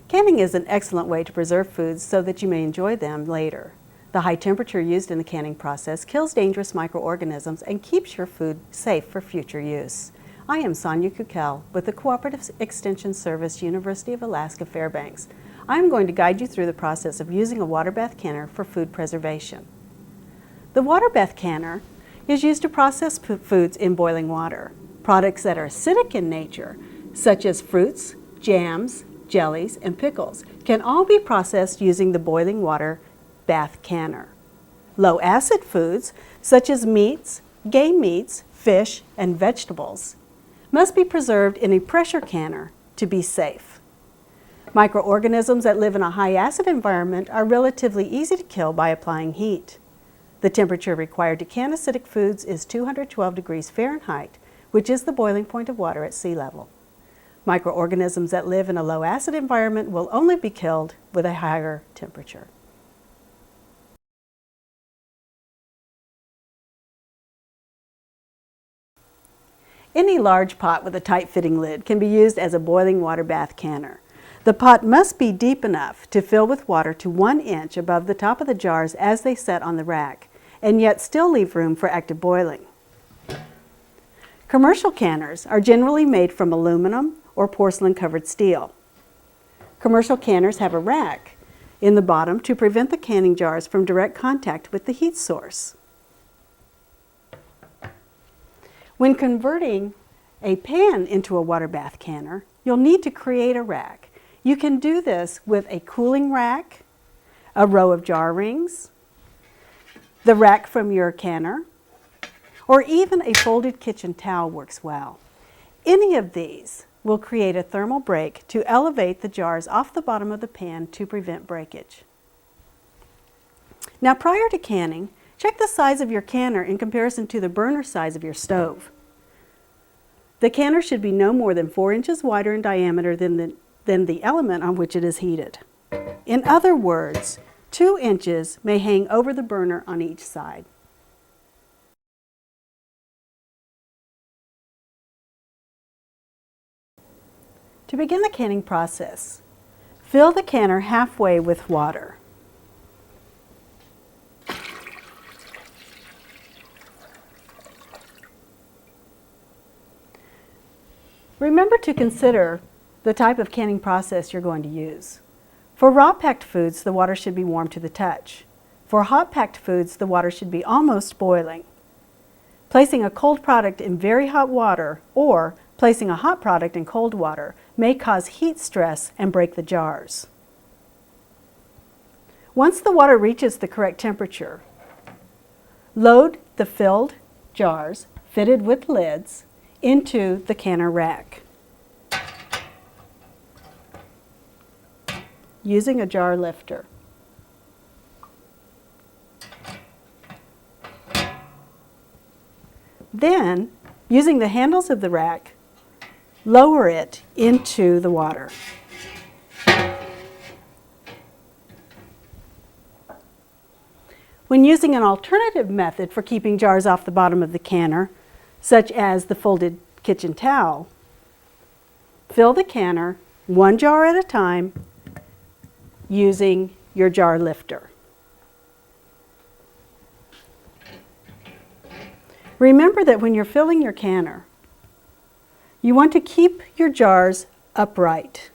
Canning is an excellent way to preserve foods so that you may enjoy them later. The high temperature used in the canning process kills dangerous microorganisms and keeps your food safe for future use. I am Sonia Kukel with the Cooperative Extension Service, University of Alaska Fairbanks. I am going to guide you through the process of using a water bath canner for food preservation. The water bath canner is used to process foods in boiling water. Products that are acidic in nature, such as fruits, jams, jellies, and pickles, can all be processed using the boiling water bath canner. Low acid foods, such as meats, game meats, fish, and vegetables, must be preserved in a pressure canner to be safe. Microorganisms that live in a high acid environment are relatively easy to kill by applying heat. The temperature required to can acidic foods is 212 degrees Fahrenheit, which is the boiling point of water at sea level. Microorganisms that live in a low acid environment will only be killed with a higher temperature. Any large pot with a tight-fitting lid can be used as a boiling water bath canner. The pot must be deep enough to fill with water to 1 inch above the top of the jars as they set on the rack, and yet still leave room for active boiling. Commercial canners are generally made from aluminum or porcelain-covered steel. Commercial canners have a rack in the bottom to prevent the canning jars from direct contact with the heat source. When converting a pan into a water bath canner, you'll need to create a rack. You can do this with a cooling rack, a row of jar rings, the rack from your canner, or even a folded kitchen towel works well. Any of these will create a thermal break to elevate the jars off the bottom of the pan to prevent breakage. Now, prior to canning, check the size of your canner in comparison to the burner size of your stove. The canner should be no more than 4 inches wider in diameter than the element on which it is heated. In other words, 2 inches may hang over the burner on each side. To begin the canning process, fill the canner halfway with water. Remember to consider the type of canning process you're going to use. For raw packed foods, the water should be warm to the touch. For hot packed foods, the water should be almost boiling. Placing a cold product in very hot water or placing a hot product in cold water may cause heat stress and break the jars. Once the water reaches the correct temperature, load the filled jars fitted with lids into the canner rack using a jar lifter. Then, using the handles of the rack, lower it into the water. When using an alternative method for keeping jars off the bottom of the canner, such as the folded kitchen towel, fill the canner 1 jar at a time using your jar lifter. Remember that when you're filling your canner, you want to keep your jars upright.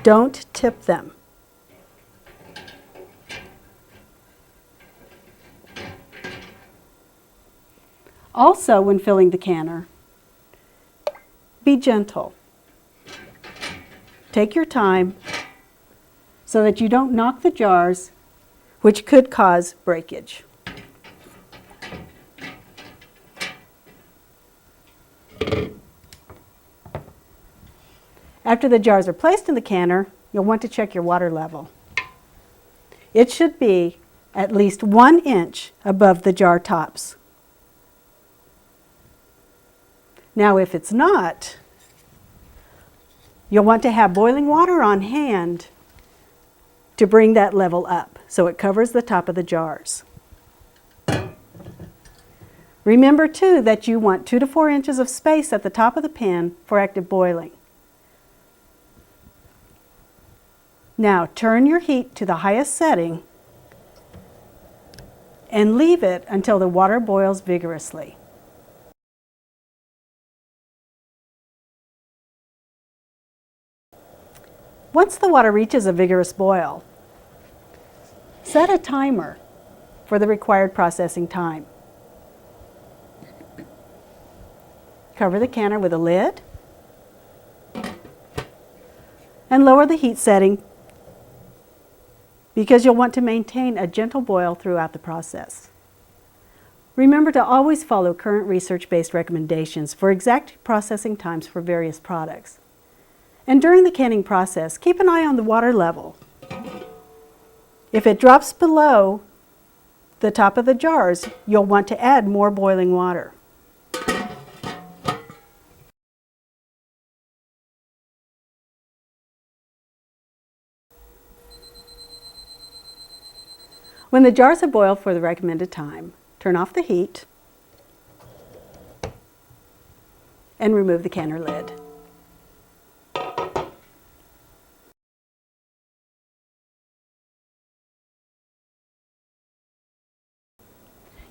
Don't tip them. Also, when filling the canner, be gentle. Take your time so that you don't knock the jars, which could cause breakage. After the jars are placed in the canner, you'll want to check your water level. It should be at least 1 inch above the jar tops. Now, if it's not, you'll want to have boiling water on hand to bring that level up so it covers the top of the jars. Remember too that you want 2 to 4 inches of space at the top of the pan for active boiling. Now turn your heat to the highest setting and leave it until the water boils vigorously. Once the water reaches a vigorous boil, set a timer for the required processing time. Cover the canner with a lid and lower the heat setting because you'll want to maintain a gentle boil throughout the process. Remember to always follow current research-based recommendations for exact processing times for various products. And during the canning process, keep an eye on the water level. If it drops below the top of the jars, you'll want to add more boiling water. When the jars have boiled for the recommended time, turn off the heat and remove the canner lid.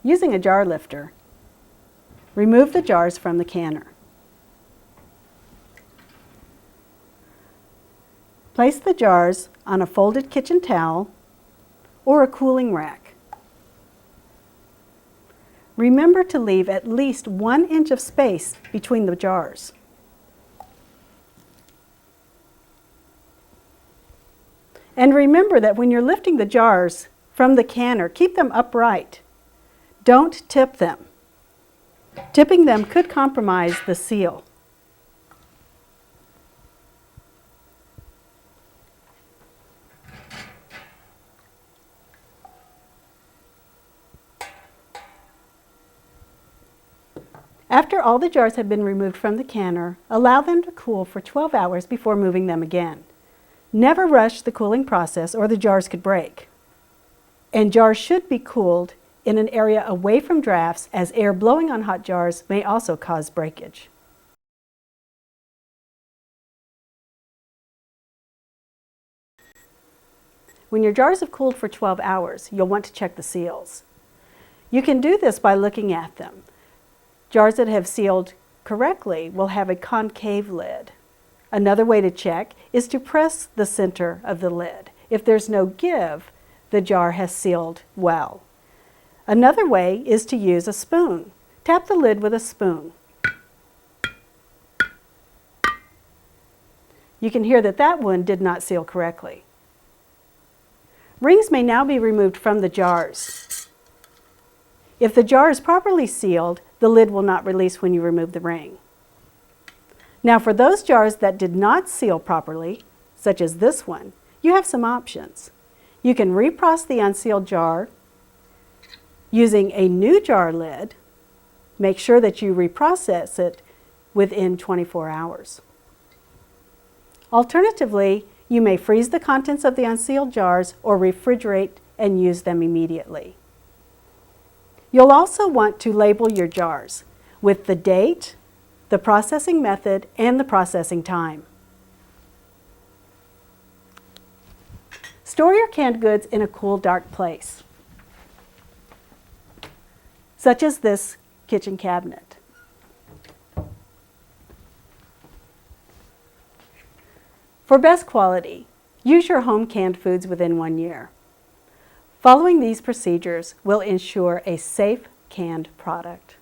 Using a jar lifter, remove the jars from the canner. Place the jars on a folded kitchen towel or a cooling rack. Remember to leave at least 1 inch of space between the jars. And remember that when you're lifting the jars from the canner, keep them upright. Don't tip them. Tipping them could compromise the seal. After all the jars have been removed from the canner, allow them to cool for 12 hours before moving them again. Never rush the cooling process or the jars could break. And jars should be cooled in an area away from drafts, as air blowing on hot jars may also cause breakage. When your jars have cooled for 12 hours, you'll want to check the seals. You can do this by looking at them. Jars that have sealed correctly will have a concave lid. Another way to check is to press the center of the lid. If there's no give, the jar has sealed well. Another way is to use a spoon. Tap the lid with a spoon. You can hear that that one did not seal correctly. Rings may now be removed from the jars. If the jar is properly sealed, the lid will not release when you remove the ring. Now for those jars that did not seal properly, such as this one, you have some options. You can reprocess the unsealed jar using a new jar lid. Make sure that you reprocess it within 24 hours. Alternatively, you may freeze the contents of the unsealed jars or refrigerate and use them immediately. You'll also want to label your jars with the date, the processing method, and the processing time. Store your canned goods in a cool, dark place, such as this kitchen cabinet. For best quality, use your home canned foods within 1 year. Following these procedures will ensure a safe canned product.